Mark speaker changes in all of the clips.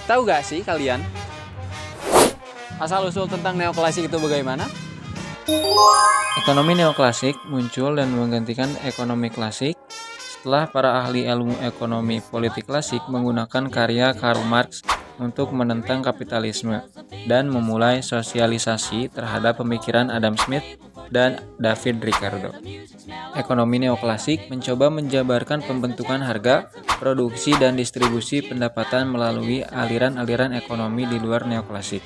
Speaker 1: Tahu gak sih kalian, asal-usul tentang neoklasik itu bagaimana?
Speaker 2: Ekonomi neoklasik muncul dan menggantikan ekonomi klasik setelah para ahli ilmu ekonomi politik klasik menggunakan karya Karl Marx untuk menentang kapitalisme dan memulai sosialisasi terhadap pemikiran Adam Smith dan David Ricardo. Ekonomi neoklasik mencoba menjabarkan pembentukan harga, produksi, dan distribusi pendapatan melalui aliran-aliran ekonomi di luar neoklasik,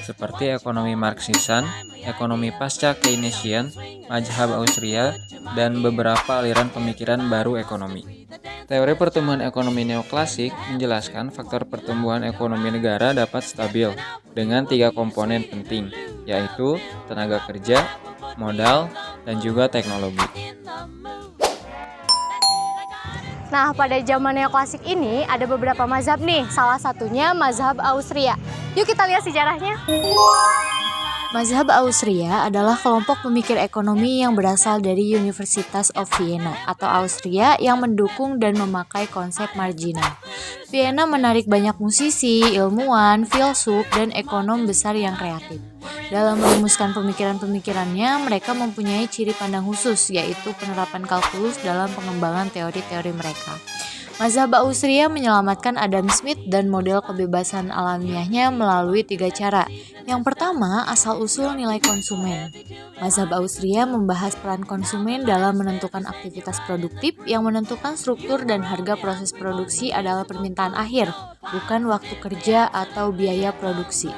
Speaker 2: seperti ekonomi Marxisan, ekonomi pasca Keynesian, mazhab Austria, dan beberapa aliran pemikiran baru ekonomi. Teori pertumbuhan ekonomi neoklasik menjelaskan faktor pertumbuhan ekonomi negara dapat stabil dengan 3 komponen penting, yaitu tenaga kerja, modal, dan juga teknologi.
Speaker 3: Nah, pada zaman neoklasik ini ada beberapa mazhab nih, salah satunya mazhab Austria. Yuk kita lihat sejarahnya. Mazhab Austria adalah kelompok pemikir ekonomi yang berasal dari Universitas of Vienna atau Austria yang mendukung dan memakai konsep marginal. Vienna menarik banyak musisi, ilmuwan, filsuf, dan ekonom besar yang kreatif. Dalam merumuskan pemikiran-pemikirannya, mereka mempunyai ciri pandang khusus, yaitu penerapan kalkulus dalam pengembangan teori-teori mereka. Mazhab Austria menyelamatkan Adam Smith dan model kebebasan alamiahnya melalui 3 cara. Yang pertama, asal-usul nilai konsumen. Mazhab Austria membahas peran konsumen dalam menentukan aktivitas produktif yang menentukan struktur dan harga proses produksi adalah permintaan akhir, bukan waktu kerja atau biaya produksi.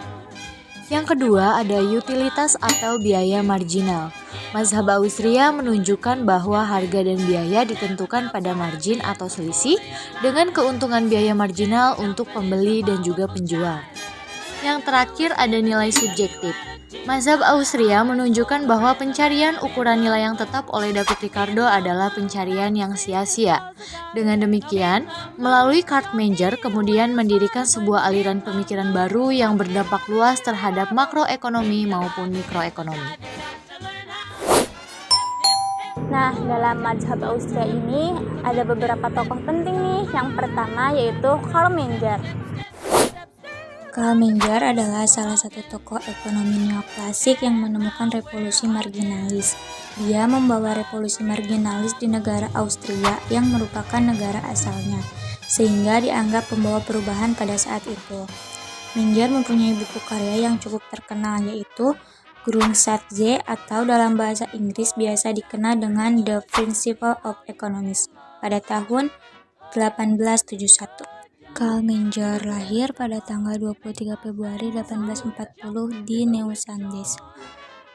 Speaker 3: Yang kedua, ada utilitas atau biaya marginal. Mazhab Austria menunjukkan bahwa harga dan biaya ditentukan pada margin atau selisih dengan keuntungan biaya marginal untuk pembeli dan juga penjual. Yang terakhir ada nilai subjektif. Mazhab Austria menunjukkan bahwa pencarian ukuran nilai yang tetap oleh David Ricardo adalah pencarian yang sia-sia. Dengan demikian, melalui Carpmacher kemudian mendirikan sebuah aliran pemikiran baru yang berdampak luas terhadap makroekonomi maupun mikroekonomi.
Speaker 4: Nah, dalam mazhab Austria ini ada beberapa tokoh penting nih. Yang pertama yaitu Karl Menger.
Speaker 5: Karl Menger adalah salah satu tokoh ekonomi neoklasik yang menemukan revolusi marginalis. Dia membawa revolusi marginalis di negara Austria yang merupakan negara asalnya, sehingga dianggap pembawa perubahan pada saat itu. Menger mempunyai buku karya yang cukup terkenal yaitu Grundsätze atau dalam bahasa Inggris biasa dikenal dengan The Principle of Economics pada tahun 1871. Karl Menger lahir pada tanggal 23 Februari 1840 di Neusandes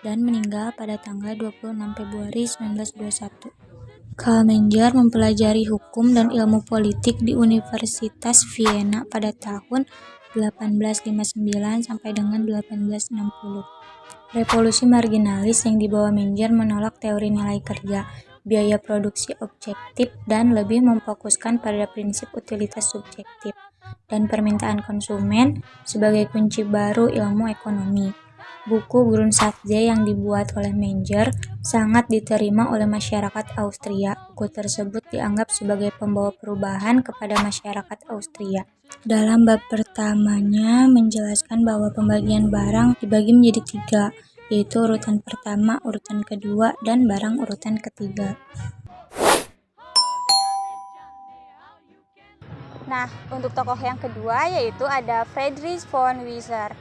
Speaker 5: dan meninggal pada tanggal 26 Februari 1921. Karl Menger mempelajari hukum dan ilmu politik di Universitas Vienna pada tahun 1859 sampai dengan 1860. Revolusi marginalis yang dibawa Menger menolak teori nilai kerja, biaya produksi objektif, dan lebih memfokuskan pada prinsip utilitas subjektif dan permintaan konsumen sebagai kunci baru ilmu ekonomi. Buku Grundsätze yang dibuat oleh Menger sangat diterima oleh masyarakat Austria. Buku tersebut dianggap sebagai pembawa perubahan kepada masyarakat Austria. Dalam bab pertamanya menjelaskan bahwa pembagian barang dibagi menjadi 3, yaitu urutan pertama, urutan kedua, dan barang urutan ketiga.
Speaker 4: Nah, untuk tokoh yang kedua yaitu ada Friedrich von Wieser.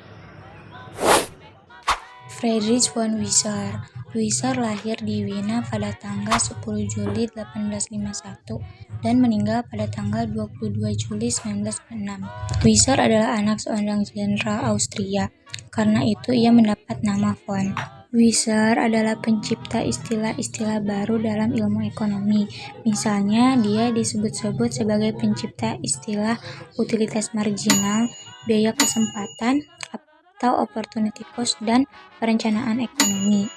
Speaker 5: Friedrich von Wieser. Wieser lahir di Wina pada tanggal 10 Juli 1851 dan meninggal pada tanggal 22 Juli 1906. Wieser adalah anak seorang jenderal Austria. Karena itu ia mendapat nama von. Wieser adalah pencipta istilah-istilah baru dalam ilmu ekonomi. Misalnya, dia disebut-sebut sebagai pencipta istilah utilitas marginal, biaya kesempatan, atau opportunity cost, dan perencanaan ekonomi.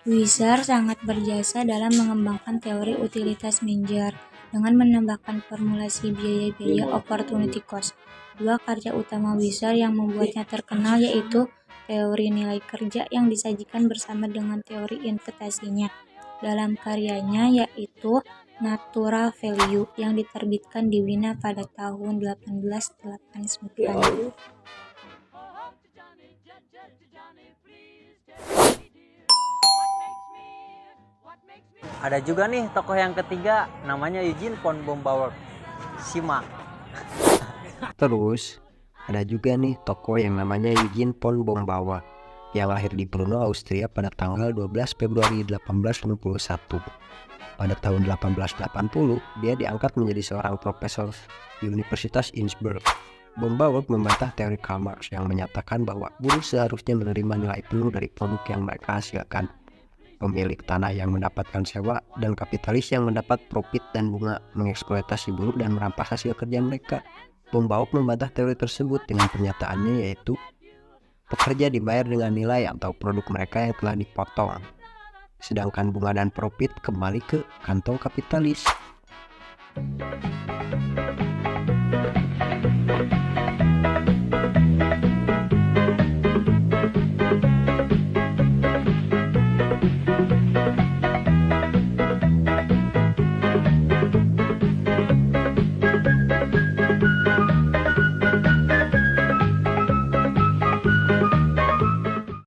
Speaker 5: Wieser sangat berjasa dalam mengembangkan teori utilitas Menger dengan menambahkan formulasi biaya-biaya opportunity cost. 2 karya utama Wieser yang membuatnya terkenal yaitu teori nilai kerja yang disajikan bersama dengan teori investasinya. Dalam karyanya yaitu Natural Value yang diterbitkan di Wina pada tahun 1889.
Speaker 6: Ada juga nih tokoh yang ketiga, namanya Eugene von Bombauer, Sima.
Speaker 7: Terus ada juga nih tokoh yang namanya Eugene von Bombauer yang lahir di Brno, Austria pada tanggal 12 Februari 1891. Pada tahun 1880, dia diangkat menjadi seorang profesor di Universitas Innsbruck. Bombauer membantah teori Karl Marx yang menyatakan bahwa buruh seharusnya menerima nilai penuh dari produk yang mereka hasilkan. Pemilik tanah yang mendapatkan sewa dan kapitalis yang mendapat profit dan bunga mengeksploitasi buruh dan merampas hasil kerja mereka. Bombauer membantah teori tersebut dengan pernyataannya, yaitu pekerja dibayar dengan nilai atau produk mereka yang telah dipotong, sedangkan bunga dan profit kembali ke kantong kapitalis.